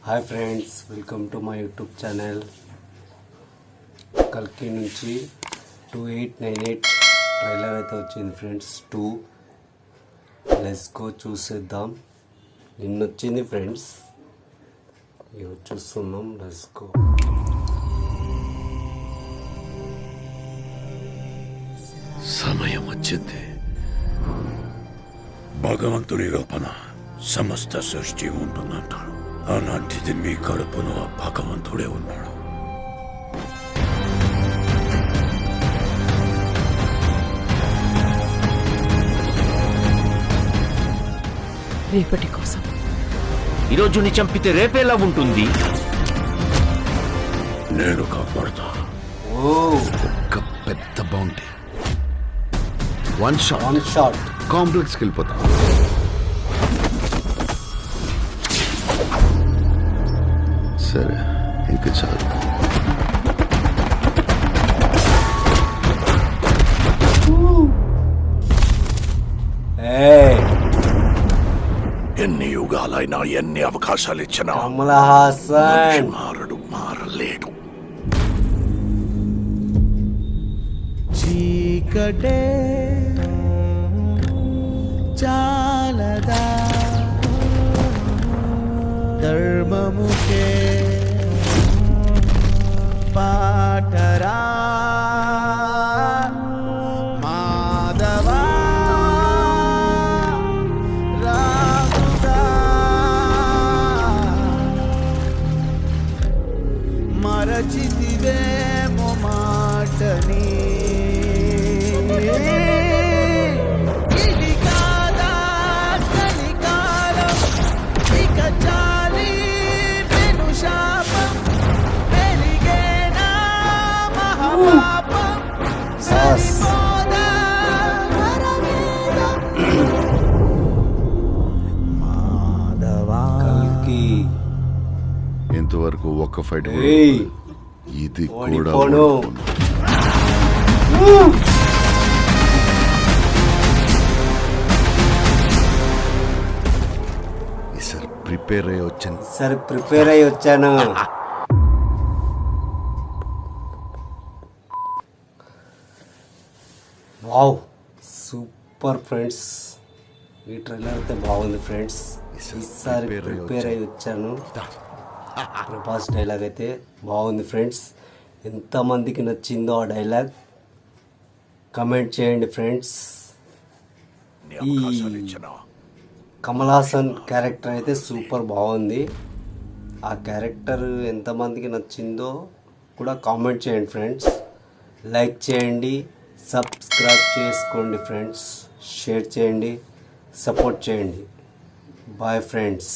Hi friends, welcome to my YouTube channel. కల్కి నుంచి 2898 trailer అయితే వచ్చింది ఫ్రెండ్స్. 2 లెట్స్ గో చూసేద్దాం. నిన్న వచ్చింది ఫ్రెండ్స్, ఇవి చూస్తున్నాం. Let's go. సమయం వచ్చింది. భగవంతుని లోపల సమస్త సృష్టి ఉంటుందంటారు. అలాంటిది మీ కడుపులో భగవంతుడే ఉన్నాడు. రేపటి కోసం ఈరోజుని చంపితే రేపేలా ఉంటుంది? నేను కాపాడుతా. ఒక పెద్ద బౌంటీ. వన్ షాట్ కాంప్లెక్స్కి వెళ్ళిపోతా. సరే, ఇంక చాలు. ఎన్ని యుగాలైనా ఎన్ని అవకాశాలు ఇచ్చినా కమల్ హాసన్ మారడు, మారలేడు. చీకటే చాలదా ధర్మముకే పాఠరా మాధవా రాముదా మరచితివేమో మాటని. ఇది కాదా కలికాలం, ఇక చాలి పెను శాపం, వెలిగేనా మహాపాపం, సరిపోదా వరమేదా. మాధవా కల్కి. ఇంతవరకు ఒక్క ఫైట్ కూడా ఏయ్, ఇది కూడా ఓడిపోను. ఈసారి ప్రిపేర్ అయ్యి వచ్చాను. సరే, ప్రిపేర్ అయ్యి వచ్చాను. Wow, super friends. ఈ ట్రైలర్ అయితే బాగుంది ఫ్రెండ్స్. ఈసారి ప్రిపేర్ అయ్యి వచ్చాను. ప్రభాస్ డైలాగ్ అయితే బాగుంది ఫ్రెండ్స్. ఎంతమందికి నచ్చిందో ఆ డైలాగ్ కమెంట్ చేయండి ఫ్రెండ్స్. ఈ కమల్ హాసన్ క్యారెక్టర్ అయితే సూపర్ బాగుంది. ఆ క్యారెక్టర్ ఎంతమందికి నచ్చిందో కూడా కామెంట్ చేయండి ఫ్రెండ్స్. లైక్ చేయండి, సబ్స్క్రైబ్ చేసుకోండి ఫ్రెండ్స్, షేర్ చేయండి, సపోర్ట్ చేయండి. Bye friends.